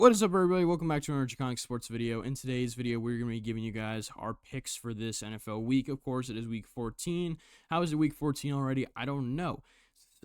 What is up, everybody? Welcome back to another Draconic Sports video. In today's video, we're going to be giving you guys our picks for this NFL week. Of course, it is week 14. How is it week 14 already? I don't know.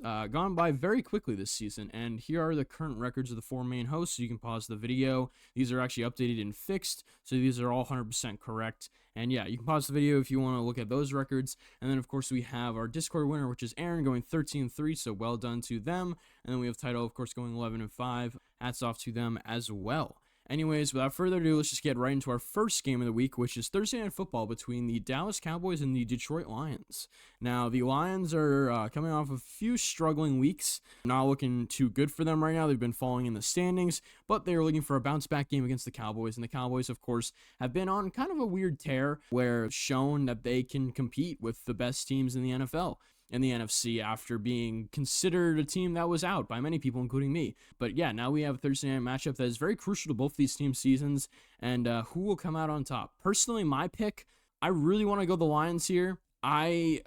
Gone by very quickly this season, and here are the current records of the four main hosts. So you can pause the video. These are actually updated and fixed, so these are all 100% correct. And yeah, you can pause the video if you want to look at those records. And then, of course, we have our Discord winner, which is Aaron, going 13-3, so well done to them. And then we have Title, of course, going 11-5. Hats off to them as well. Anyways, without further ado, let's just get right into our first game of the week, which is Thursday Night Football between the Dallas Cowboys and the Detroit Lions. Now, the Lions are coming off a few struggling weeks. Not looking too good for them right now. They've been falling in the standings, but they are looking for a bounce-back game against the Cowboys. And the Cowboys, of course, have been on kind of a weird tear where it's shown that they can compete with the best teams in the NFL. In the NFC after being considered a team that was out by many people, including me. But yeah, now we have a Thursday night matchup that is very crucial to both these team seasons, and who will come out on top. Personally, my pick, I really want to go the Lions here. I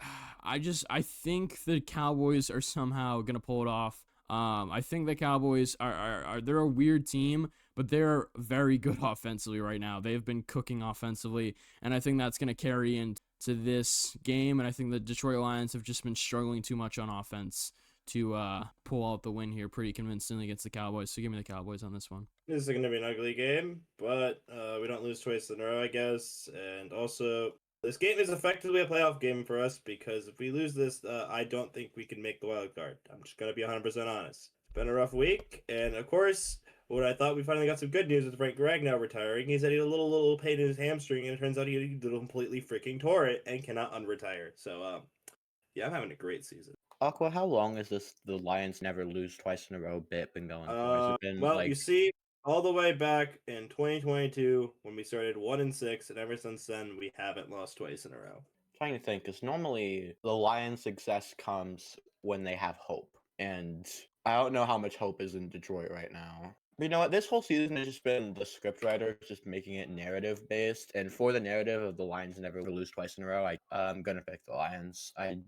think the Cowboys are somehow going to pull it off. I think the Cowboys they're a weird team, but they're very good offensively right now. They've been cooking offensively, and I think that's going to carry into this game, and I think the Detroit Lions have just been struggling too much on offense to pull out the win here pretty convincingly against the Cowboys. So give me the Cowboys on this one. This is going to be an ugly game, but we don't lose twice in a row, I guess. And also, this game is effectively a playoff game for us because if we lose this, I don't think we can make the wild card. I'm just going to be 100% honest. It's been a rough week, and of course, when I thought we finally got some good news with Frank Ragnow retiring, he said he had a little pain in his hamstring, and it turns out he completely freaking tore it and cannot unretire. So, yeah, I'm having a great season. Aqua, how long is this the Lions never lose twice in a row bit been going for? Has it been well, you see, all the way back in 2022 when we started 1-6, and ever since then we haven't lost twice in a row. Trying to think, because normally the Lions' success comes when they have hope, and I don't know how much hope is in Detroit right now. But you know what? This whole season has just been the scriptwriters just making it narrative based, and for the narrative of the Lions never lose twice in a row, I'm gonna pick the Lions. I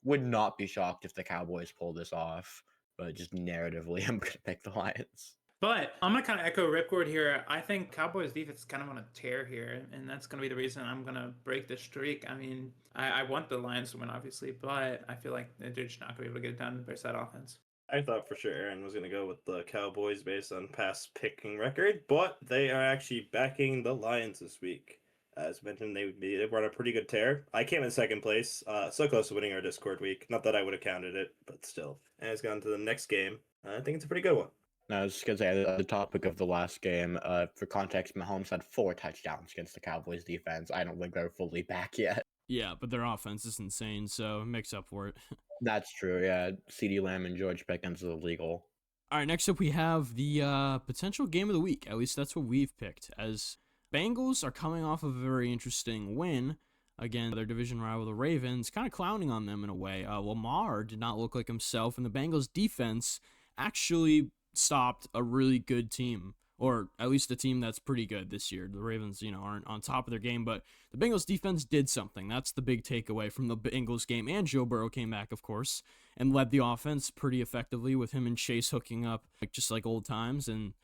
would not be shocked if the Cowboys pull this off, but just narratively, I'm gonna pick the Lions. But I'm gonna kind of echo Ripcord here. I think Cowboys defense is kind of on a tear here, and that's gonna be the reason I'm gonna break the streak. I mean, I want the Lions to win, obviously, but I feel like they're just not gonna be able to get it done versus that offense. I thought for sure Aaron was going to go with the Cowboys based on past picking record, but they are actually backing the Lions this week. As mentioned, they were on a pretty good tear. I came in second place, so close to winning our Discord week. Not that I would have counted it, but still. And it's gone to the next game. I think it's a pretty good one. I was just going to say, the topic of the last game, for context, Mahomes had 4 touchdowns against the Cowboys defense. I don't think they're fully back yet. Yeah, but their offense is insane, so it makes up for it. That's true, yeah. CeeDee Lamb and George Pickens is illegal. All right, next up we have the potential game of the week. At least that's what we've picked, as Bengals are coming off of a very interesting win. Again, their division rival, the Ravens, kind of clowning on them in a way. Lamar did not look like himself, and the Bengals defense actually stopped a really good team, or at least a team that's pretty good this year. The Ravens, aren't on top of their game, but the Bengals defense did something. That's the big takeaway from the Bengals game, and Joe Burrow came back, of course, and led the offense pretty effectively with him and Chase hooking up just like old times. And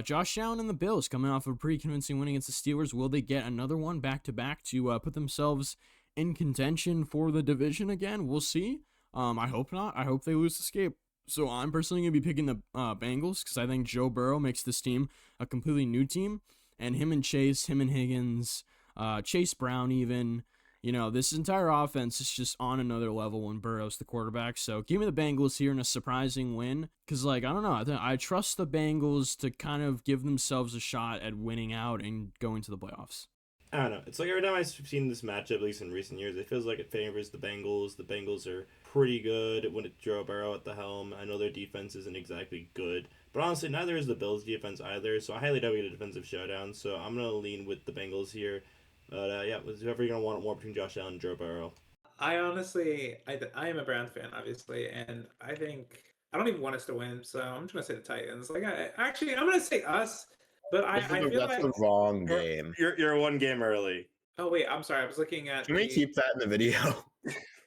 Josh Allen and the Bills coming off of a pretty convincing win against the Steelers. Will they get another one back-to-back to put themselves in contention for the division again? We'll see. I hope not. I hope they lose this game. So I'm personally going to be picking the Bengals because I think Joe Burrow makes this team a completely new team. And him and Chase, him and Higgins, Chase Brown even, this entire offense is just on another level when Burrow's the quarterback. So give me the Bengals here in a surprising win because, I don't know. I trust the Bengals to kind of give themselves a shot at winning out and going to the playoffs. I don't know. It's like every time I've seen this matchup, at least in recent years, it feels like it favors the Bengals. The Bengals are pretty good when it's Joe Burrow at the helm. I know their defense isn't exactly good, but honestly, neither is the Bills' defense either. So I highly doubt we get a defensive showdown. So I'm gonna lean with the Bengals here. But yeah, whoever you're gonna want more between Josh Allen and Joe Burrow. I honestly, I am a Browns fan, obviously, and I think I don't even want us to win. So I'm just gonna say the Titans. I'm gonna say us. But I feel that's the wrong game. You're one game early. Oh wait, I'm sorry. I was looking at. Can we keep that in the video?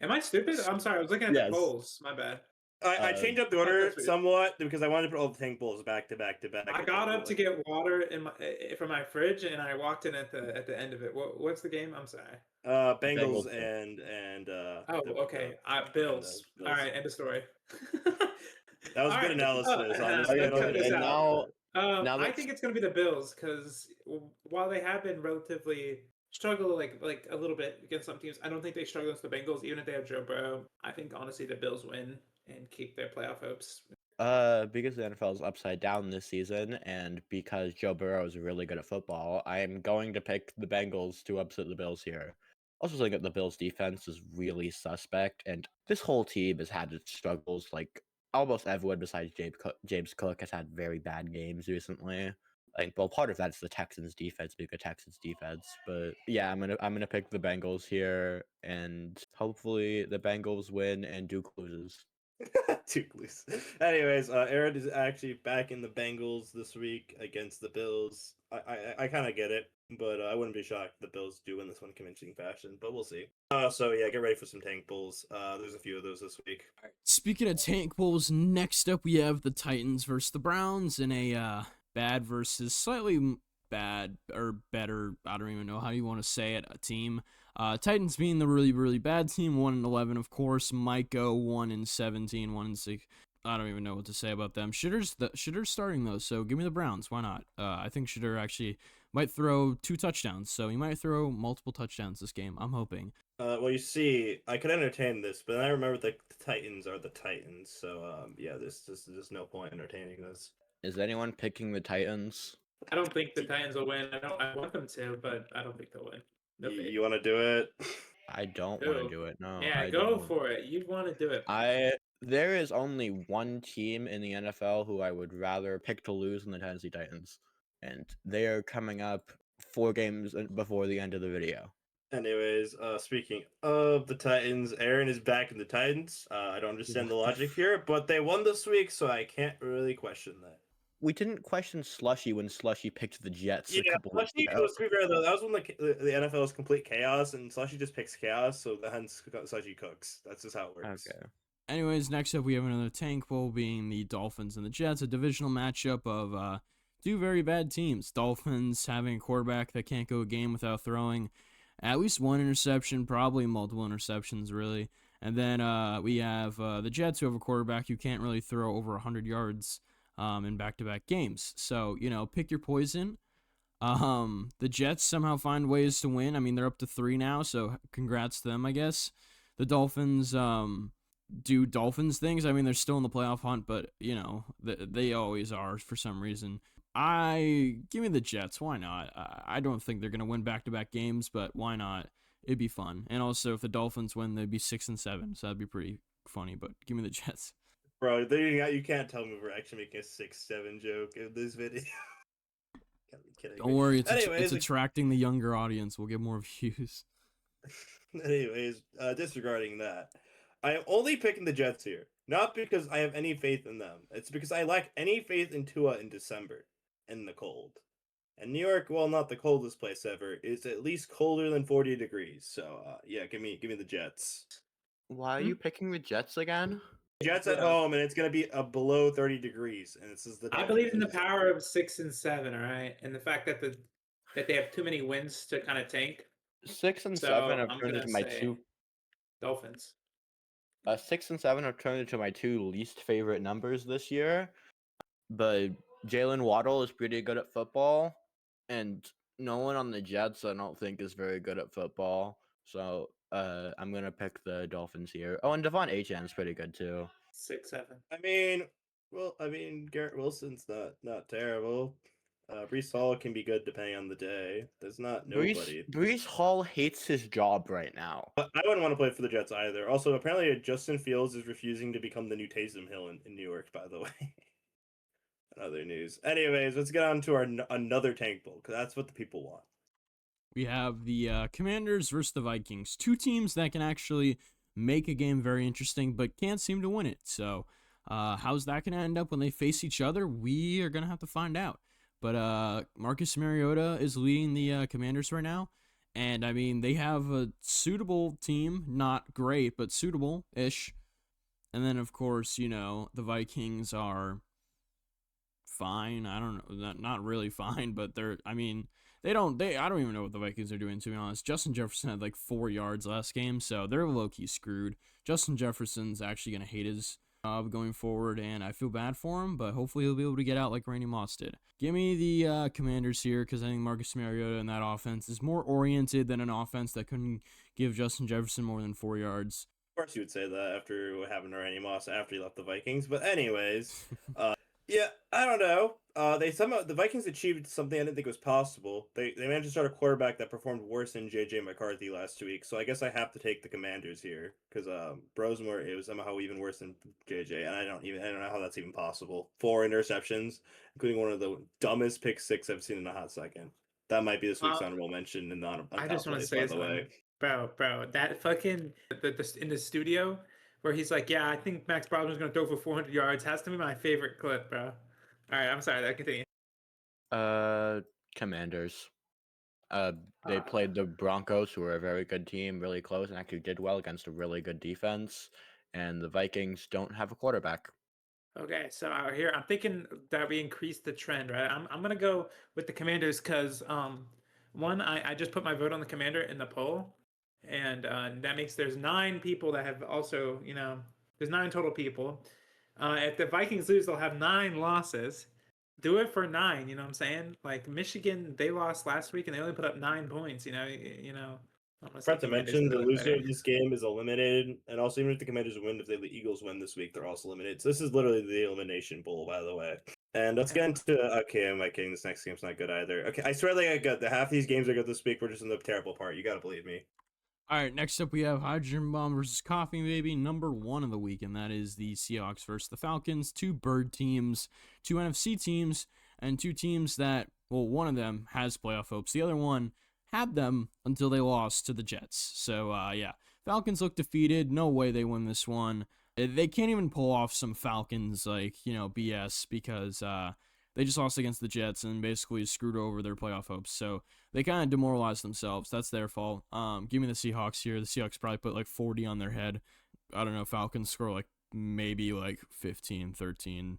Am I stupid? I'm sorry. I was looking at the polls. My bad. I changed up the that's order what- somewhat because I wanted to put all the tank bowls back to back to back. I got up to get water in my from my fridge, and I walked in at the end of it. What's the game? I'm sorry. Bengals Bengals. and Oh, okay. Bills. All right, end of story. That was All good right, analysis, honestly. Okay, I don't cut think this and it's- out. now I let's- think it's going to be the Bills because while they have been relatively struggle like a little bit against some teams, I don't think they struggle against the Bengals even if they have Joe Burrow. I think honestly the Bills win and keep their playoff hopes. Because the NFL is upside down this season, and because Joe Burrow is really good at football, I am going to pick the Bengals to upset the Bills here. Also, think that the Bills' defense is really suspect, and this whole team has had its struggles. Like almost everyone besides James Cook has had very bad games recently. Like, well, part of that's the Texans' defense, being a Texans' defense. But yeah, I'm gonna pick the Bengals here, and hopefully the Bengals win and Duke loses. Duke lose. Anyways, Aaron is actually back in the Bengals this week against the Bills. I kind of get it, but I wouldn't be shocked if the Bills do win this one in convincing fashion, but we'll see. So yeah, get ready for some tank bulls. There's a few of those this week. Speaking of tank bulls, next up we have the Titans versus the Browns in a bad versus slightly bad or better, I don't even know how you want to say it, a team. Titans being the really bad team, 1-11 of course. Might go 1-17, 1-6. I don't even know what to say about them. Shitter's starting though, so give me the Browns. Why not? I think Shitter actually might throw 2 touchdowns, so he might throw multiple touchdowns this game. I'm hoping. Well, you see, I could entertain this, but then I remember the Titans are the Titans, so yeah, there's no point entertaining this. Is anyone picking the Titans? I don't think the Titans will win. I want them to, but I don't think they'll win. No faith. You want to do it? I don't Who? want to do it. No. Yeah, I go don't. for it. You want to do it. There is only one team in the NFL who I would rather pick to lose than the Tennessee Titans, and they are coming up 4 games before the end of the video. Anyways, speaking of the Titans, Aaron is back in the Titans. I don't understand the logic here, but they won this week, so I can't really question that. We didn't question Slushy when Slushy picked the Jets a Yeah, couple weeks Slushy, ago. to be fair though, that was when the NFL was complete chaos, and Slushy just picks chaos, so hence Slushy cooks. That's just how it works. Okay. Anyways, next up we have another tank bowl being the Dolphins and the Jets, a divisional matchup of 2 very bad teams. Dolphins having a quarterback that can't go a game without throwing at least 1 interception, probably multiple interceptions, really. And then we have the Jets, who have a quarterback who can't really throw over 100 yards in back-to-back games. So, pick your poison. The Jets somehow find ways to win. I mean, they're up to 3 now, so congrats to them, I guess. The Dolphins do Dolphins things. I mean, they're still in the playoff hunt, but, they always are for some reason. Give me the Jets. Why not? I don't think they're gonna win back-to-back games, but why not? It'd be fun. And also, if the Dolphins win, they'd be 6-7, so that'd be pretty funny. But give me the Jets. Bro, you can't tell me we're actually making a 6-7 joke in this video. Gotta be kidding Don't me. worry, it's Anyways, attracting the younger audience. We'll get more views. Anyways, disregarding that, I am only picking the Jets here, not because I have any faith in them. It's because I lack any faith in Tua in December in the cold. And New York, while not the coldest place ever, is at least colder than 40 degrees. So yeah, give me the Jets. Why are you picking the Jets again? Jets at home, and it's gonna be below 30 degrees, and this is the. I believe in the power of 6 and 7. All right, and the fact that they have too many wins to kind of tank. 6 and So 7 have I'm turned gonna into my say 2. Dolphins. 6 and 7 have turned into my 2 least favorite numbers this year. But Jalen Waddle is pretty good at football, and no one on the Jets I don't think is very good at football. So I'm gonna pick the Dolphins here. Oh, and Devon Achan's pretty good too. 6-7. I mean, Garrett Wilson's not terrible. Brees Hall can be good depending on the day. There's not nobody. Brees Hall hates his job right now. I wouldn't want to play for the Jets either. Also, apparently Justin Fields is refusing to become the new Taysom Hill in New York, by the way. Other news. Anyways, let's get on to our another tank bowl, because that's what the people want. We have the Commanders versus the Vikings. 2 teams that can actually make a game very interesting, but can't seem to win it. So how's that going to end up when they face each other? We are going to have to find out. But Marcus Mariota is leading the Commanders right now. And, I mean, they have a suitable team. Not great, but suitable-ish. And then, of course, the Vikings are fine. I don't know, not really fine, but I don't even know what the Vikings are doing, to be honest. Justin Jefferson had like 4 yards last game, so they're low-key screwed. Justin Jefferson's actually going to hate his job going forward, and I feel bad for him, but hopefully he'll be able to get out like Randy Moss did. Give me the Commanders here, because I think Marcus Mariota in that offense is more oriented than an offense that couldn't give Justin Jefferson more than 4 yards. Of course, you would say that after what happened to Randy Moss after he left the Vikings. But anyways, yeah, I don't know. The Vikings achieved something I didn't think was possible. They managed to start a quarterback that performed worse than J.J. McCarthy last 2 weeks. So I guess I have to take the Commanders here because Rosemore, it was somehow even worse than J.J. And I don't know how that's even possible. 4 interceptions, including one of the dumbest pick six I've seen in a hot second. That might be this week's honorable mention and not I just want to place, say by the way. Bro, that fucking in the studio where he's like, yeah, I think Max Brosman's gonna throw for 400 yards has to be my favorite clip, bro. All right, I'm sorry, that continue. Commanders. They played the Broncos, who are a very good team, really close, and actually did well against a really good defense. And the Vikings don't have a quarterback. Okay, so here I'm thinking that we increase the trend, right? I'm gonna go with the Commanders because one, I just put my vote on the Commander in the poll, and that makes there's 9 people that have also, there's 9 total people. If the Vikings lose, they'll have 9 losses. Do it for 9, you know what I'm saying? Like Michigan, they lost last week and they only put up 9 points. Forgot to mention the loser of this game is eliminated, and also even if the Commanders win, if the Eagles win this week, they're also eliminated. So this is literally the elimination bowl, by the way. And let's get into okay, am I kidding? This next game's not good either. Okay, I swear they got good. The half these games are good this week. We're just in the terrible part. You gotta believe me. All right, next up we have Hydrogen Bomb versus Coughing Baby, number 1 of the week, and that is the Seahawks versus the Falcons. 2 bird teams, 2 NFC teams, and 2 teams that, well, one of them has playoff hopes. The other one had them until they lost to the Jets. So, yeah, Falcons look defeated. No way they win this one. They can't even pull off some Falcons, BS, because they just lost against the Jets and basically screwed over their playoff hopes. So they kind of demoralized themselves. That's their fault. Give me the Seahawks here. The Seahawks probably put like 40 on their head. I don't know. Falcons score like maybe like 15, 13,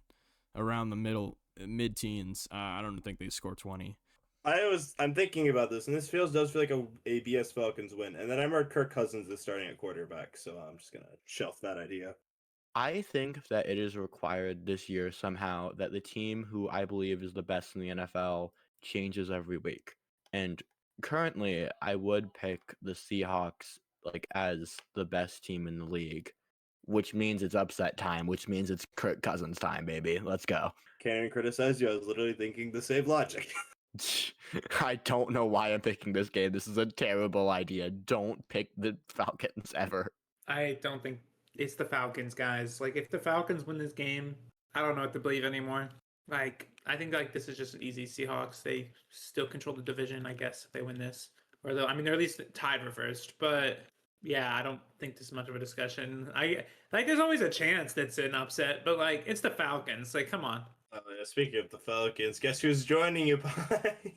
around the mid-teens. I don't think they score 20. I'm thinking about this, and this does feel like a BS Falcons win. And then I remember Kirk Cousins is starting at quarterback, so I'm just gonna shelf that idea. I think that it is required this year somehow that the team who I believe is the best in the NFL changes every week. And currently, I would pick the Seahawks as the best team in the league, which means it's upset time, which means it's Kirk Cousins time, baby. Let's go. Can't even criticize you. I was literally thinking the same logic. I don't know why I'm picking this game. This is a terrible idea. Don't pick the Falcons ever. I don't think it's the Falcons, guys. Like, if the Falcons win this game, I don't know what to believe anymore. Like, I think this is just an easy Seahawks. They still control the division, I guess, if they win this. Or they're at least tied for first. But yeah, I don't think this is much of a discussion. There's always a chance that's an upset, but it's the Falcons. Like, come on. Speaking of the Falcons, guess who's joining you?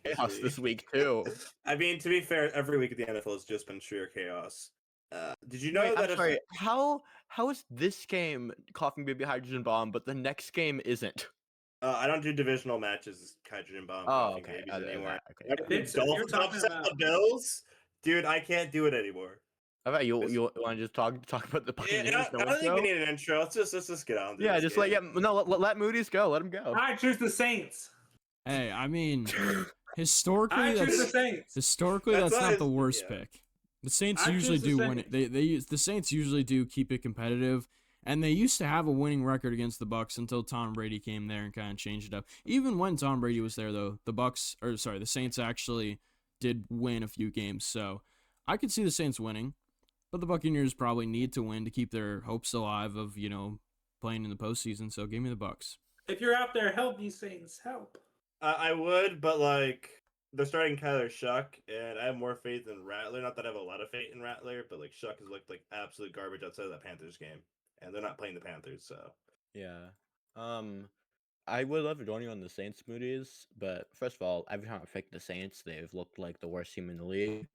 Chaos this week too. I mean, to be fair, every week of the NFL has just been sheer chaos. Did you know that? I'm sorry. How is this game Coughing Baby Hydrogen Bomb, but the next game isn't? I don't do divisional matches, Hydrogen Bomb, Coughing Babies anymore. Okay. Dolphins upset the Bills, dude. I can't do it anymore. How about you want to just talk about the Buccaneers? I don't think we need an intro. Let's just get on. Yeah, just let Moody's go. Let him go. I choose the Saints. Hey, I mean, historically, that's not the worst pick. The Saints usually do win it. The Saints usually do keep it competitive, and they used to have a winning record against the Bucs until Tom Brady came there and kind of changed it up. Even when Tom Brady was there, though, the Saints actually did win a few games. So I could see the Saints winning. But the Buccaneers probably need to win to keep their hopes alive of, playing in the postseason. So give me the Bucs. If you're out there, help me, Saints. Help. I would, but they're starting Kyler Shuck, and I have more faith in Rattler. Not that I have a lot of faith in Rattler, but Shuck has looked like absolute garbage outside of that Panthers game, and they're not playing the Panthers, so yeah. I would love to join you on the Saints Moody's, but first of all, every time I pick the Saints, they've looked like the worst team in the league.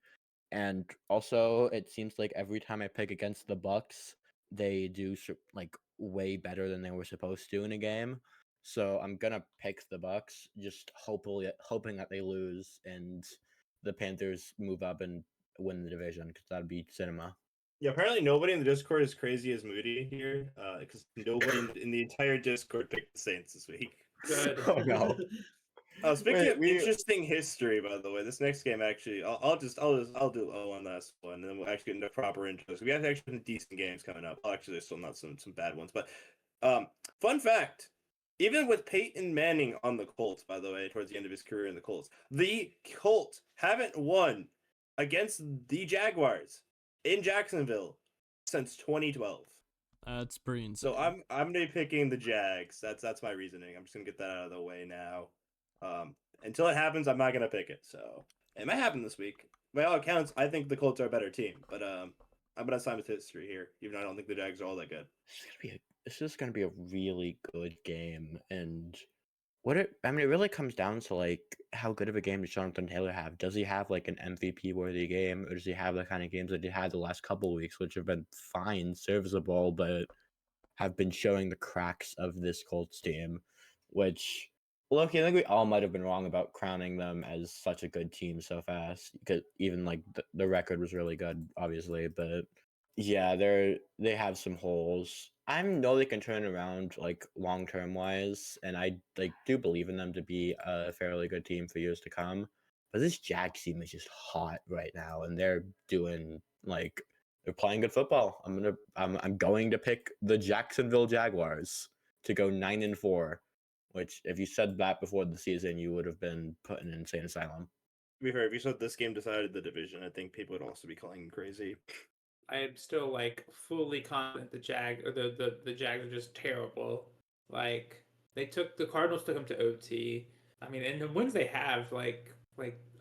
And also, it seems like every time I pick against the Bucs, they do way better than they were supposed to in a game. So I'm gonna pick the Bucks, just hoping that they lose and the Panthers move up and win the division, because that'd be cinema. Yeah, apparently nobody in the Discord is crazy as Moody here, because nobody in the entire Discord picked the Saints this week. Good. Oh no. Speaking Wait, of interesting history, by the way, this next game actually, I'll do on this one, and then we'll actually get into proper intros. We have actually some decent games coming up. Actually, there's still not some bad ones, but fun fact: even with Peyton Manning on the Colts, by the way, towards the end of his career in the Colts, the Colts haven't won against the Jaguars in Jacksonville since 2012. That's pretty insane. So I'm gonna be picking the Jags. That's my reasoning. I'm just gonna get that out of the way now. Until it happens, I'm not gonna pick it. So it might happen this week. By all accounts, I think the Colts are a better team, but I'm gonna sign with history here, even though I don't think the Jags are all that good. This is gonna be a really good game, and it really comes down to like how good of a game does Jonathan Taylor have? Does he have like an MVP worthy game, or does he have the kind of games that he had the last couple of weeks, which have been fine, serviceable, but have been showing the cracks of this Colts team? Which, look, I think we all might have been wrong about crowning them as such a good team so fast, because even like the record was really good, obviously, but yeah, they have some holes. I know they can turn around like long term wise, and I like do believe in them to be a fairly good team for years to come. But this Jags team is just hot right now, and they're playing good football. I'm going to pick the Jacksonville Jaguars to go 9-4, which if you said that before the season, you would have been put in an insane asylum. To be fair, if you said this game decided the division, I think people would also be calling him crazy. I am still like fully confident the Jags are just terrible. Like the Cardinals took them to OT. I mean, and the wins they have, like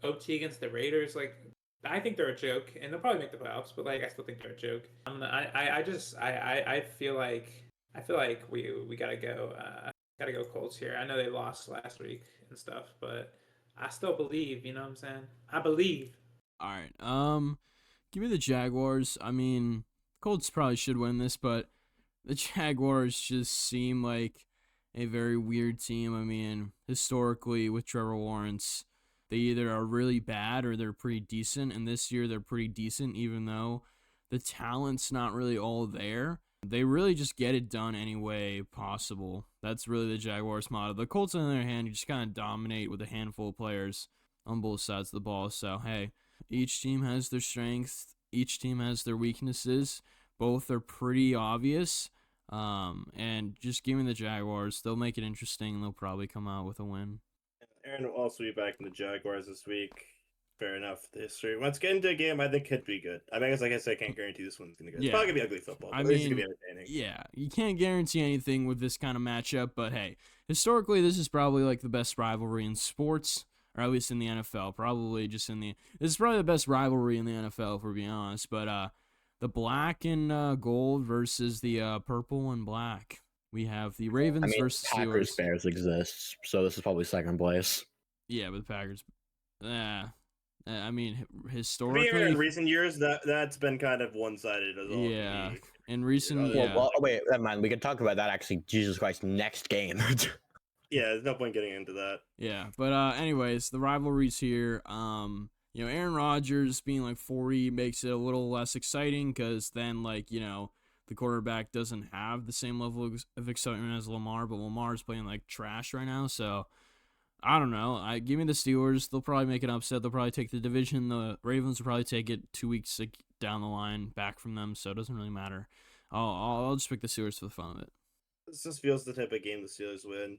OT against the Raiders, like I think they're a joke, and they'll probably make the playoffs. But like, I still think they're a joke. I feel like we gotta go Colts here. I know they lost last week and stuff, but I still believe. You know what I'm saying? I believe. All right. Give me the Jaguars. I mean, Colts probably should win this, but the Jaguars just seem like a very weird team. I mean, historically with Trevor Lawrence, they either are really bad or they're pretty decent, and this year they're pretty decent, even though the talent's not really all there. They really just get it done any way possible. That's really the Jaguars' motto. The Colts, on the other hand, you just kind of dominate with a handful of players on both sides of the ball. So, hey, each team has their strengths. Each team has their weaknesses. Both are pretty obvious. And just give me the Jaguars. They'll make it interesting, and they'll probably come out with a win. Aaron will also be back in the Jaguars this week. Fair enough. The history. Let's get into a game I think could be good. I mean, I guess like I said, I can't guarantee this one's gonna be good. It's probably gonna be ugly football. But at least it's gonna be entertaining. Yeah, you can't guarantee anything with this kind of matchup, but hey, historically, this is probably like the best rivalry in sports, or at least in the NFL. This is probably the best rivalry in the NFL, if we're being honest. But the black and gold versus the purple and black. We have the Ravens versus Packers Steelers. Bears exists, so this is probably second place. Yeah, but the Packers. I mean, To be historically, fair, in recent years, that's been kind of one-sided as well. yeah. In recent, Well, wait, never mind. We can talk about that actually. Jesus Christ, next game. Yeah, there's no point getting into that. Yeah, but anyways, the rivalries here. Aaron Rodgers being like 40 makes it a little less exciting because then the quarterback doesn't have the same level of excitement as Lamar, but Lamar's playing like trash right now, so I don't know. Give me the Steelers. They'll probably make an upset. They'll probably take the division. The Ravens will probably take it 2 weeks down the line back from them, so it doesn't really matter. I'll just pick the Steelers for the fun of it. This just feels the type of game the Steelers win.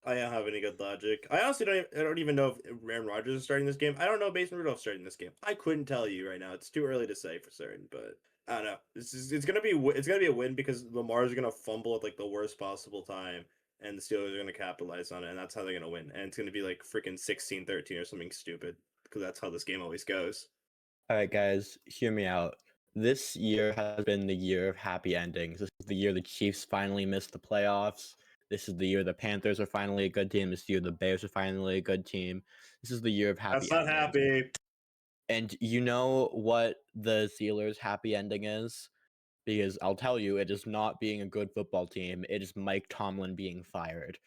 I don't have any good logic. I honestly don't even know if Aaron Rodgers is starting this game. I don't know if Mason Rudolph's starting this game. I couldn't tell you right now. It's too early to say for certain, but I don't know. It's gonna be a win because Lamar's gonna fumble at like the worst possible time, and the Steelers are gonna capitalize on it, and that's how they're gonna win. And it's gonna be like freaking 16-13 or something stupid because that's how this game always goes. All right, guys, hear me out. This year has been the year of happy endings. This is the year the Chiefs finally missed the playoffs. This is the year the Panthers are finally a good team. This is the year the Bears are finally a good team. This is the year of happy That's not endings. happy. And you know what the Steelers' happy ending is? because I'll tell you, it is not being a good football team. It is Mike Tomlin being fired.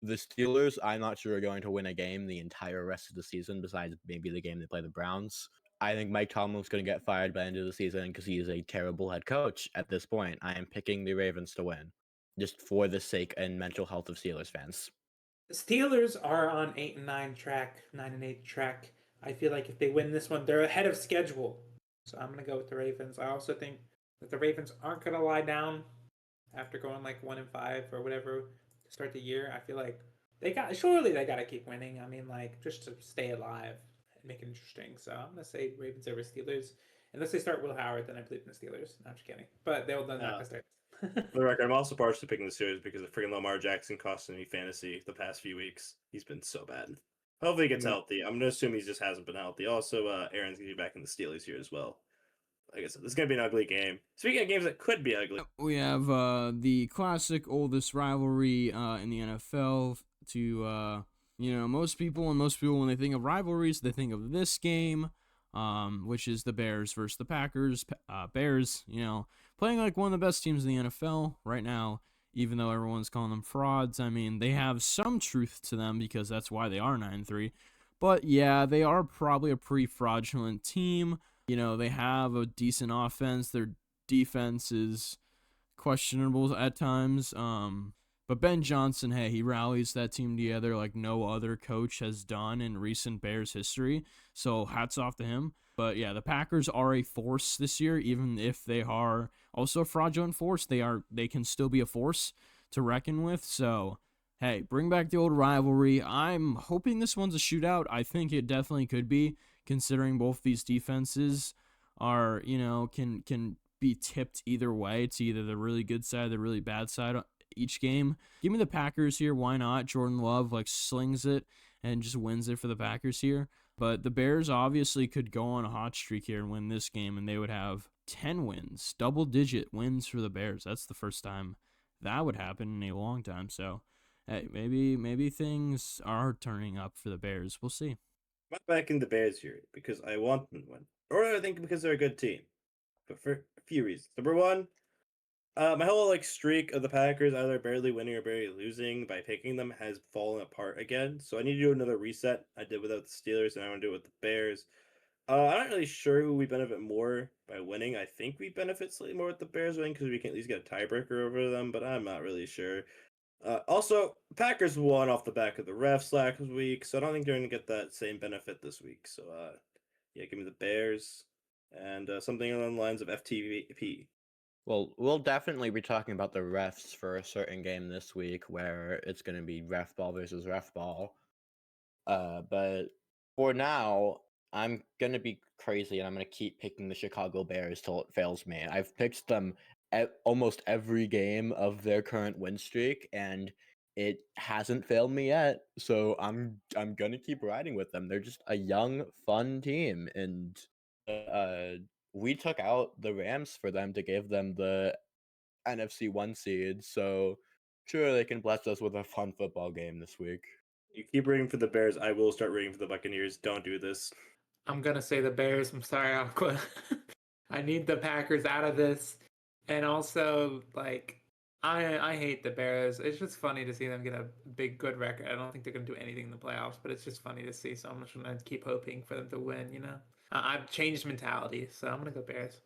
The Steelers, I'm not sure, are going to win a game the entire rest of the season, besides maybe the game they play the Browns. I think Mike Tomlin's going to get fired by the end of the season because he is a terrible head coach at this point. I am picking the Ravens to win, just for the sake and mental health of Steelers fans. The Steelers are on 8-9 track, 9-8 track. I feel like if they win this one, they're ahead of schedule. So I'm gonna go with the Ravens. I also think that the Ravens aren't gonna lie down after going like 1-5 or whatever to start the year. I feel like they gotta keep winning. I mean, like, just to stay alive and make it interesting. So I'm gonna say Ravens over Steelers. Unless they start Will Howard, then I believe in the Steelers. No, I'm just kidding. But they're not gonna start. For the record, I'm also partially picking the Steelers because of freaking Lamar Jackson costing me fantasy the past few weeks. He's been so bad. Hopefully he gets healthy. I'm gonna assume he just hasn't been healthy. Also, Aaron's gonna be back in the Steelers here as well. Like I said, this is gonna be an ugly game. Speaking of games that could be ugly, We have the classic oldest rivalry in the NFL. Most people when they think of rivalries, they think of this game, which is the Bears versus the Packers. Bears, playing like one of the best teams in the NFL right now, even though everyone's calling them frauds. I mean, they have some truth to them because that's why they are 9-3. But yeah, they are probably a pretty fraudulent team. They have a decent offense. Their defense is questionable at times. But Ben Johnson, hey, he rallies that team together like no other coach has done in recent Bears history. So hats off to him. But yeah, the Packers are a force this year, even if they are also a fraudulent force. They can still be a force to reckon with. So hey, bring back the old rivalry. I'm hoping this one's a shootout. I think it definitely could be, considering both these defenses are, can be tipped either way. It's either the really good side or the really bad side each game. Give me the Packers here. Why not? Jordan Love slings it and just wins it for the Packers here. But the Bears obviously could go on a hot streak here and win this game, and they would have 10 wins, double-digit wins for the Bears. That's the first time that would happen in a long time. So, hey, maybe things are turning up for the Bears. We'll see. I'm backing the Bears here because I want them to win, or I think because they're a good team, but for a few reasons. Number one, my whole streak of the Packers either barely winning or barely losing by picking them has fallen apart again. So I need to do another reset. I did without the Steelers, and I want to do it with the Bears. I'm not really sure who we benefit more by winning. I think we benefit slightly more with the Bears winning because we can at least get a tiebreaker over them, but I'm not really sure. Also, Packers won off the back of the refs last week, so I don't think they're going to get that same benefit this week. So, yeah, give me the Bears and something along the lines of FTP. Well, we'll definitely be talking about the refs for a certain game this week where it's going to be ref ball versus ref ball. But for now, I'm going to be crazy and I'm going to keep picking the Chicago Bears till it fails me. I've picked them at almost every game of their current win streak and it hasn't failed me yet. So I'm going to keep riding with them. They're just a young, fun team, and we took out the Rams for them to give them the NFC 1 seed, so sure they can bless us with a fun football game this week. You keep rooting for the Bears, I will start rooting for the Buccaneers. Don't do this. I'm gonna say the Bears. I'm sorry, Aqua. I need the Packers out of this, and also I hate the Bears. It's just funny to see them get a big good record. I don't think they're gonna do anything in the playoffs, but it's just funny to see. So I'm just gonna keep hoping for them to win. I've changed mentality, so I'm gonna go Bears.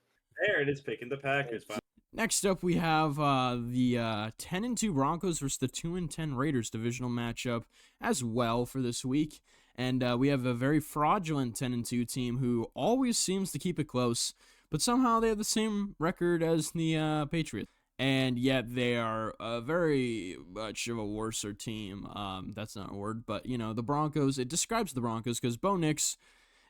There it is, picking the Packers. Next up, we have the 10-2 Broncos versus the 2-10 Raiders divisional matchup as well for this week. And we have a very fraudulent 10-2 team who always seems to keep it close, but somehow they have the same record as the Patriots. And yet they are very much of a worser team. That's not a word, but, the Broncos, it describes the Broncos because Bo Nix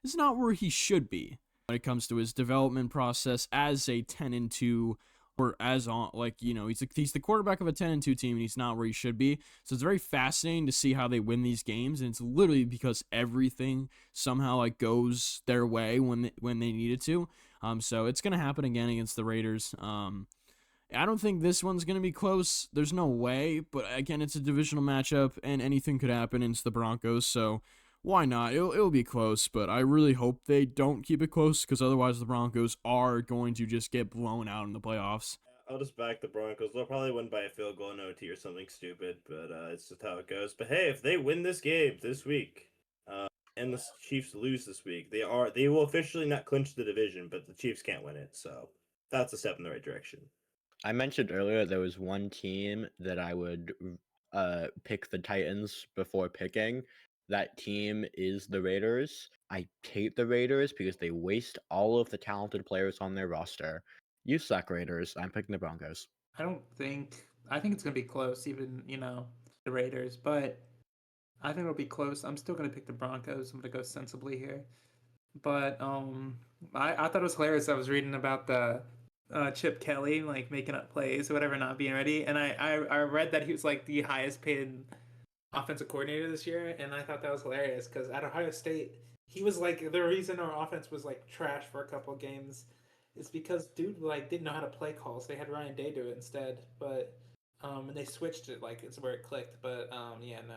is not where he should be when it comes to his development process as a 10-2, or as on, he's the quarterback of a 10-2 team and he's not where he should be. So it's very fascinating to see how they win these games, and it's literally because everything somehow goes their way when they need it to. So it's gonna happen again against the Raiders. I don't think this one's gonna be close. There's no way, but again, it's a divisional matchup and anything could happen. And it's the Broncos, so Why not? It'll be close, but I really hope they don't keep it close because otherwise the Broncos are going to just get blown out in the playoffs. I'll just back the Broncos. They'll probably win by a field goal in OT or something stupid, but it's just how it goes. But hey, if they win this game this week, and the Chiefs lose this week, they will officially not clinch the division, but the Chiefs can't win it. So that's a step in the right direction. I mentioned earlier there was one team that I would pick the Titans before picking. That team is the Raiders. I hate the Raiders because they waste all of the talented players on their roster. You suck, Raiders. I'm picking the Broncos. I think it's gonna be close, even the Raiders, but I think it'll be close. I'm still gonna pick the Broncos. I'm gonna go sensibly here, but I thought it was hilarious. I was reading about the Chip Kelly like making up plays or whatever, not being ready, and I read that he was like the highest paid offensive coordinator this year, and I thought that was hilarious because at Ohio State he was like the reason our offense was like trash for a couple of games is because dude like didn't know how to play calls. So they had Ryan Day do it instead, but and they switched it like it's where it clicked. But yeah, no,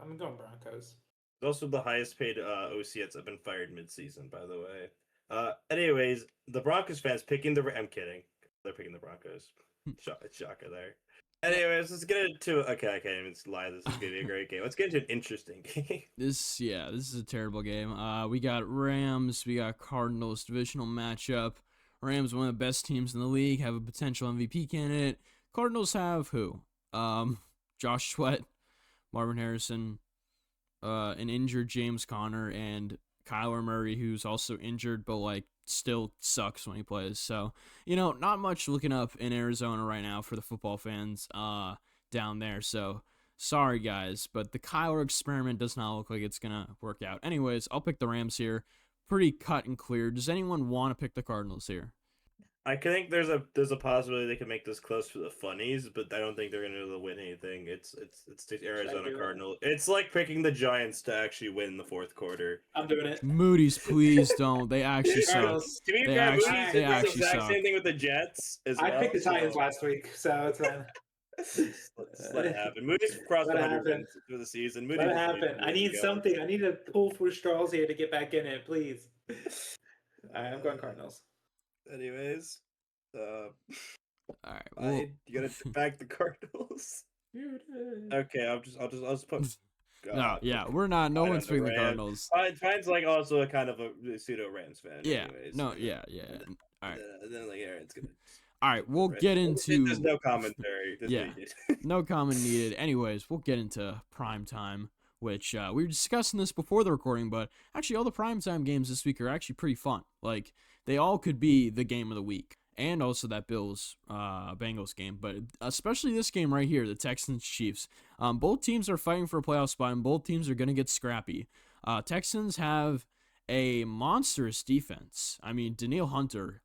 I'm going Broncos. It's also the highest paid OC that's been fired mid-season, by the way. Anyways, the Broncos fans picking the. I'm kidding. They're picking the Broncos. Shocker there. Anyways, let's get into. Okay, I can't even lie. This is gonna be a great game. Let's get into an interesting game. This is a terrible game. We got Rams, we got Cardinals divisional matchup. Rams, one of the best teams in the league, have a potential MVP candidate. Cardinals have who? Josh Sweat, Marvin Harrison, an injured James Conner, and Kyler Murray, who's also injured, but like still sucks when he plays. So, not much looking up in Arizona right now for the football fans down there. So, sorry guys, but the Kyler experiment does not look like it's gonna work out. Anyways, I'll pick the Rams here. Pretty cut and clear. Does anyone want to pick the Cardinals here? I think there's a possibility they can make this close for the funnies, but I don't think they're gonna win anything. It's the Arizona Cardinals. It's like picking the Giants to actually win the fourth quarter. I'm doing it. Moody's, please don't. They actually suck. Cardinals. To be They fair, actually- Moody's they did the actually exact suck. same thing with the Jets as I well. picked the Titans so- last week, so it's fine. Let's let it happen. Moody's crossed Let it 100 happen. wins through the season. Let it happen. I need something. I need to pull for straws here to get back in it, please. All right, I'm going Cardinals. Anyways, All right. Well, you gotta back the Cardinals. Okay, I'll just put. no, yeah, we're not. No I one's don't know, picking the Rams. Cardinals. Pine's like also a kind of a pseudo Rams fan. Yeah. Anyways. No. Yeah. All right. Then like Aaron's gonna. All right. We'll Right. get into. There's no commentary. Yeah. No comment needed. Anyways, we'll get into prime time, which we were discussing this before the recording, but actually all the primetime games this week are actually pretty fun. Like, they all could be the game of the week, and also that Bills Bengals game, but especially this game right here, the Texans Chiefs. Both teams are fighting for a playoff spot, and both teams are going to get scrappy. Texans have a monstrous defense. I mean, Daniil Hunter,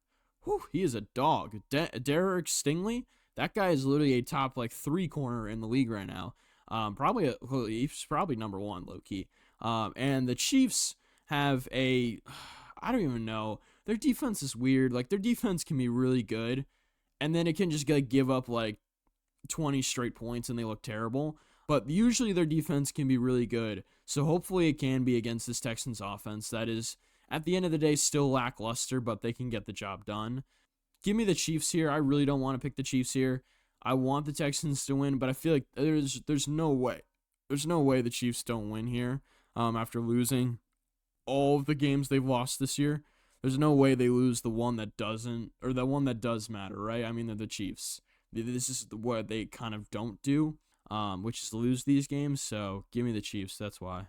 he is a dog. Derek Stingley, that guy is literally a top like 3 corner in the league right now. He's probably number 1 low key. And the Chiefs have I don't even know. Their defense is weird. Like, their defense can be really good, and then it can just like give up like 20 straight points and they look terrible. But usually their defense can be really good. So hopefully it can be against this Texans offense that is, at the end of the day, still lackluster, but they can get the job done. Give me the Chiefs here. I really don't want to pick the Chiefs here. I want the Texans to win, but I feel like there's no way. There's no way the Chiefs don't win here after losing all of the games they've lost this year. There's no way they lose the one that doesn't, or the one that does matter, right? I mean, they're the Chiefs. This is what they kind of don't do, which is lose these games. So give me the Chiefs. That's why.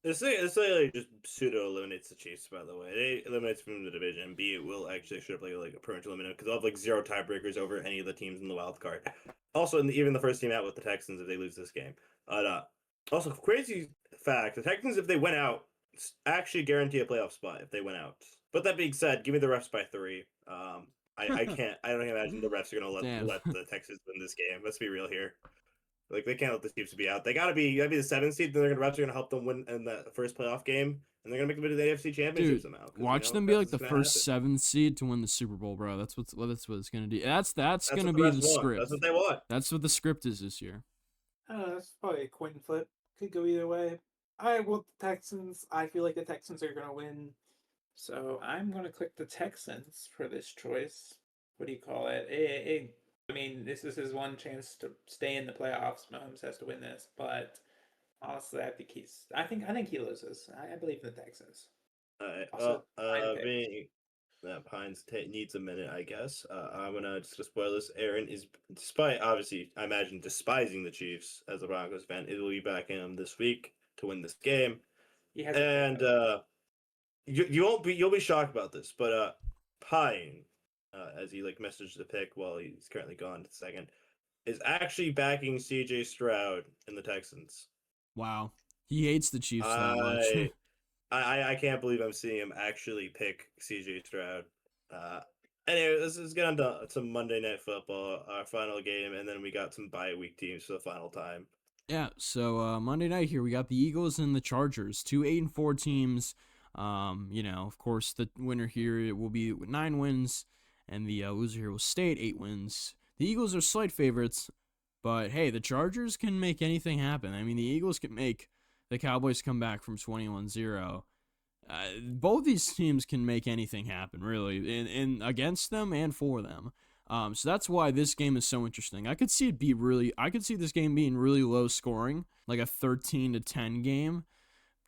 This like just pseudo eliminates the Chiefs. By the way, it eliminates from the division. B, it will actually show up like a permanent eliminator because they'll have like 0 tiebreakers over any of the teams in the wild card. Also, even the first team out with the Texans if they lose this game. Also, crazy fact: the Texans, if they win out, actually guarantee a playoff spot if they win out. But that being said, give me the refs by 3. I can't. I don't imagine the refs are gonna let the Texans win this game. Let's be real here. Like, they can't let the Chiefs be out. They gotta be the 7th seed. Then refs are gonna help them win in the first playoff game, and they're gonna make them into the AFC Championship Dude, somehow. watch them be like the first 7th seed to win the Super Bowl, bro. That's what it's gonna do. That's gonna be the script. That's what they want. That's what the script is this year. I don't know. That's probably a coin flip. Could go either way. I want the Texans. I feel like the Texans are gonna win. So I'm gonna click the Texans for this choice. What do you call it? I mean, this is his one chance to stay in the playoffs. Mahomes has to win this, but honestly, I think he loses. I believe in the Texans. Alright, Also, Pine pick. being that needs a minute, I guess. I'm gonna just spoil this. Aaron is, despite obviously, I imagine, despising the Chiefs as a Broncos fan, it will be backing him this week to win this game. He has And you'll be shocked about this, but Pine, as he like messaged the pick while he's currently gone to second, is actually backing CJ Stroud in the Texans. Wow. He hates the Chiefs that much. I can't believe I'm seeing him actually pick CJ Stroud. Anyway, this is getting to some Monday Night Football, our final game, and then we got some bye week teams for the final time. Yeah, so Monday night here we got the Eagles and the Chargers, two 8-4 teams. Of course the winner here will be 9 wins, and the loser here will stay at 8 wins. The Eagles are slight favorites, but hey, the Chargers can make anything happen. I mean, the Eagles can make the Cowboys come back from 21-0. Both these teams can make anything happen, really, in against them and for them. So that's why this game is so interesting. I could see this game being really low scoring, like a 13-10 game,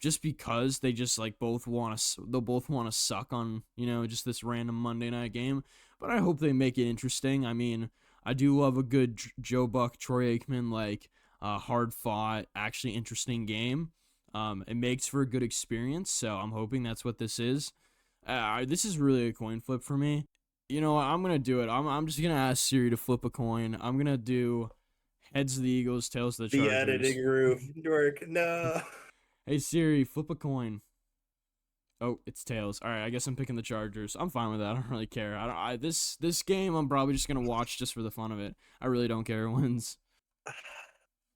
just because they just like they'll both want to suck on, just this random Monday night game. But I hope they make it interesting. I mean, I do love a good Joe Buck, Troy Aikman, hard fought, actually interesting game. It makes for a good experience, so I'm hoping that's what this is. This is really a coin flip for me. You know what? I'm gonna do it. I'm just gonna ask Siri to flip a coin. I'm gonna do heads of the Eagles, tails of the Chargers. The editing roof work. No. Hey Siri, flip a coin. Oh, it's tails. All right, I guess I'm picking the Chargers. I'm fine with that. I don't really care. This game I'm probably just gonna watch just for the fun of it. I really don't care who wins.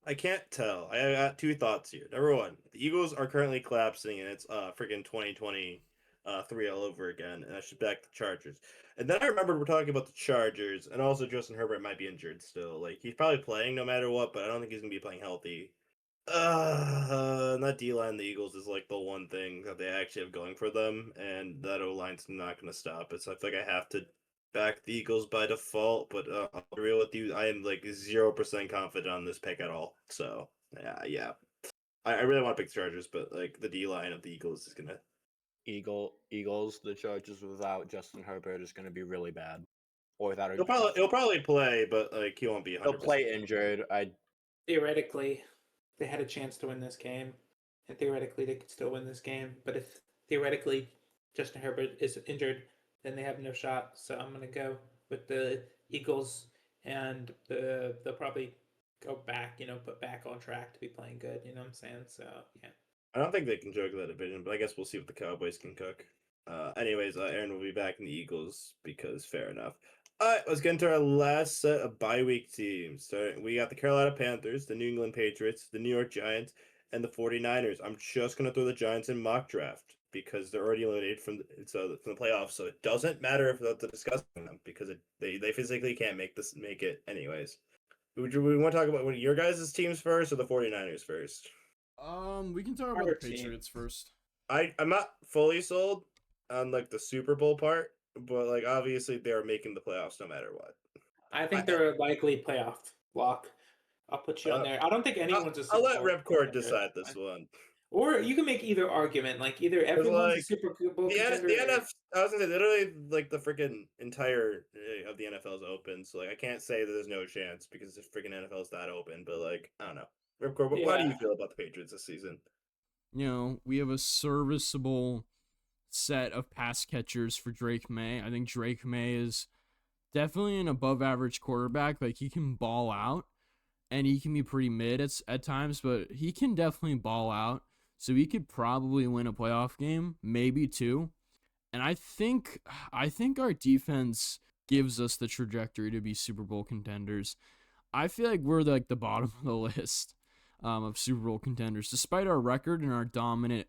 I can't tell. I got two thoughts here. Number one, the Eagles are currently collapsing, and it's freaking 2023 all over again, and I should back the Chargers. And then I remembered we're talking about the Chargers, and also Justin Herbert might be injured still. Like, he's probably playing no matter what, but I don't think he's gonna be playing healthy. And that D line, the Eagles, is like the one thing that they actually have going for them, and that O line's not gonna stop it. So I feel like I have to back the Eagles by default, but I'll be real with you, I am like 0% confident on this pick at all. So yeah. I really want to pick the Chargers, but like the D line of the Eagles is gonna Eagles, the Chargers without Justin Herbert is going to be really bad. Or without he'll probably play, but like he won't be 100%. He'll play injured. Theoretically, they had a chance to win this game, and theoretically they could still win this game. But if theoretically Justin Herbert is injured, then they have no shot. So I'm gonna go with the Eagles, and they'll probably go back, put back on track to be playing good. You know what I'm saying? So yeah. I don't think they can joke that division, but I guess we'll see what the Cowboys can cook. Anyways, Aaron will be back in the Eagles because fair enough. All right, let's get into our last set of bye week teams. So we got the Carolina Panthers, the New England Patriots, the New York Giants, and the 49ers. I'm just going to throw the Giants in mock draft because they're already eliminated from the playoffs, so it doesn't matter if that's discussing them because they physically can't make it anyways. We want to talk about your guys' teams first or the 49ers first? We can talk about the Patriots first. I'm not fully sold on like the Super Bowl part, but like obviously they're making the playoffs no matter what. I think they're a likely playoff lock. I'll put you on there. I don't think anyone's a Super I'll let Bowl Ripcord contender. decide this one. Or you can make either argument, like either everyone's a Super Bowl contender. The NFL, I was gonna say literally like the freaking entire of the NFL is open, so like I can't say that there's no chance because the freaking NFL is that open. But like I don't know, Ripcord, how do you feel about the Patriots this season? We have a serviceable set of pass catchers for Drake May. I think Drake May is definitely an above average quarterback. Like he can ball out and he can be pretty mid at times, but he can definitely ball out. So he could probably win a playoff game, maybe two. And I think our defense gives us the trajectory to be Super Bowl contenders. I feel like we're like the bottom of the list of Super Bowl contenders. Despite our record and our dominant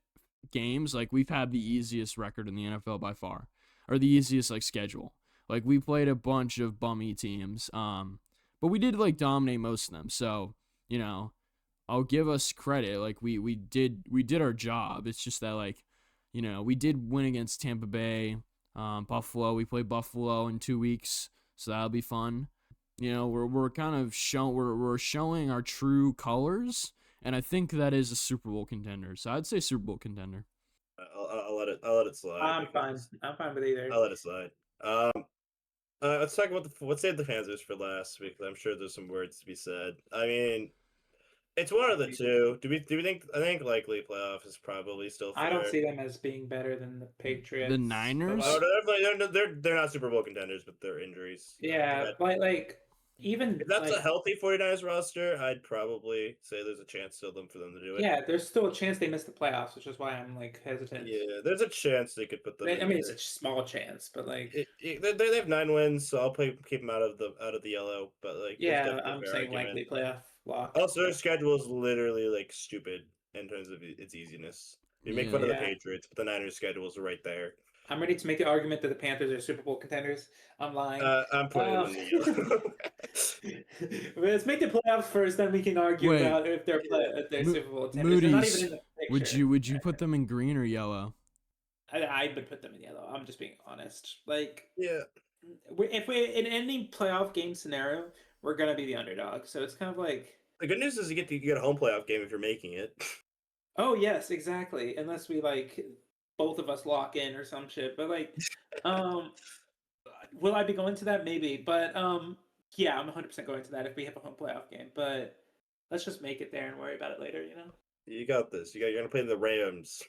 games, like we've had the easiest record in the NFL by far, or the easiest like schedule. Like we played a bunch of bummy teams, but we did like dominate most of them. So I'll give us credit. Like we did our job. It's just that like, we did win against Tampa Bay, Buffalo. We play Buffalo in 2 weeks, so that'll be fun. We're kind of we're showing our true colors, and I think that is a Super Bowl contender. So I'd say Super Bowl contender. I'll let it slide. I'm fine. I'm fine with either. I'll let it slide. Let's talk about let's save the Panthers for last because I'm sure there's some words to be said. I mean, it's one of the two. Do we think? I think likely playoff is probably still fair. I don't see them as being better than the Patriots. The Niners? They're not Super Bowl contenders, but they're injuries. Yeah, but like even if that's like, a healthy 49ers roster, I'd probably say there's a chance still for them to do it. yeah, there's still a chance they miss the playoffs, which is why I'm like hesitant. Yeah, there's a chance they could put them. I mean, it's a small chance, but like they have 9 wins, so I'll keep them out of the yellow. But like, yeah, I'm saying likely playoff lock. Also, their schedule is literally like stupid in terms of its eesiness. You make fun of the Patriots, but the Niners' schedule is right there. I'm ready to make the argument that the Panthers are Super Bowl contenders. I'm lying. I'm putting them in the yellow. Let's make the playoffs first, then we can argue about if they're Super Bowl contenders. They're not even in the picture. Would you put them in green or yellow? I would put them in yellow. I'm just being honest. Like, yeah, if we in any playoff game scenario, we're gonna be the underdog. So it's kind of like the good news is you get a home playoff game if you're making it. Oh yes, exactly. Unless we like both of us lock in or some shit. But like, will I be going to that? Maybe. But yeah, I'm 100% going to that if we have a home playoff game. But let's just make it there and worry about it later. You got this. You're gonna play the Rams.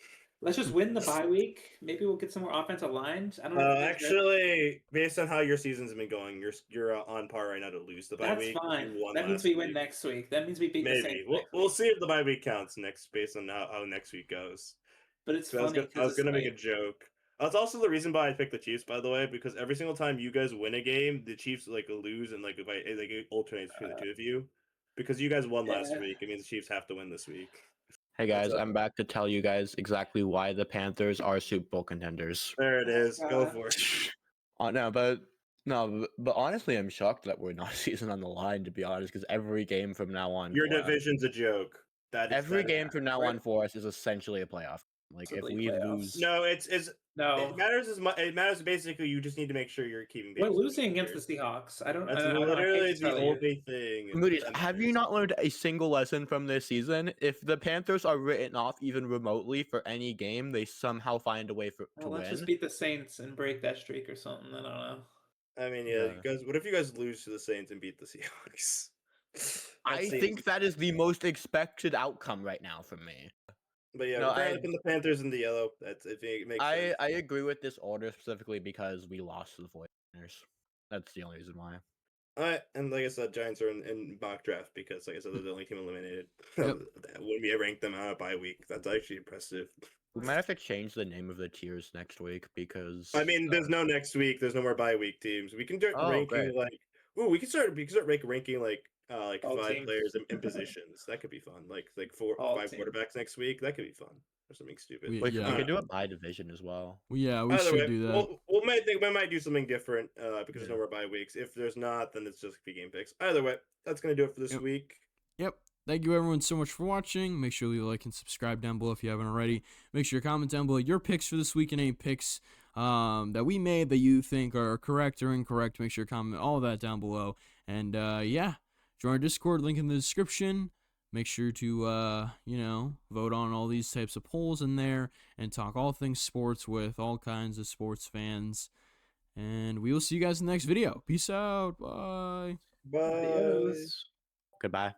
Let's just win the bye week. Maybe we'll get some more offensive lines. I don't know. Actually, based on how your season's been going, you're on par right now to lose the bye week. That's fine. That means we win next week. That means we beat the Saints. We'll see if the bye week counts next, based on how next week goes. But it's funny. I was gonna make a joke. That's also the reason why I picked the Chiefs, by the way, because every single time you guys win a game, the Chiefs like lose, and it alternates between the two of you. Because you guys won last week, it means the Chiefs have to win this week. Hey guys, I'm back to tell you guys exactly why the Panthers are Super Bowl contenders. There it is. Go for it. But honestly, I'm shocked that we're not season on the line, to be honest, because every game from now on, your division's a joke. Every game from now on for us is essentially a playoff. Like if we lose, no, no. It matters as much. It matters basically. You just need to make sure you're keeping. We're losing against the Seahawks. I don't. That's literally the only thing. Moody, have you not learned a single lesson from this season? If the Panthers are written off even remotely for any game, they somehow find a way to win. Let's just beat the Saints and break that streak or something. I don't know. I mean, yeah, you guys. What if you guys lose to the Saints and beat the Seahawks? I think that is the most expected outcome right now from me. But yeah, we're putting the Panthers in the yellow. That's if it makes sense. I agree with this order specifically because we lost to the 49ers. That's the only reason why. Alright, and like I said, Giants are in mock draft because, like I said, they're the only team eliminated. When we rank them out by week, that's actually impressive. We might have to change the name of the tiers next week because I mean, there's no next week. There's no more bye week teams. We can start ranking we can start ranking like 5 players in positions. That could be fun. Like 5 quarterbacks next week. That could be fun. Or something stupid. We could do it by division as well. Yeah, we should do that. We might do something different because there's no more bye weeks. If there's not, then it's just game picks. Either way, that's gonna do it for this week. Yep. Thank you everyone so much for watching. Make sure you leave a like and subscribe down below if you haven't already. Make sure you comment down below your picks for this week and any picks that we made that you think are correct or incorrect. Make sure you comment all of that down below. And yeah, join our Discord, link in the description. Make sure to vote on all these types of polls in there and talk all things sports with all kinds of sports fans. And we will see you guys in the next video. Peace out. Bye. Bye. Goodbye.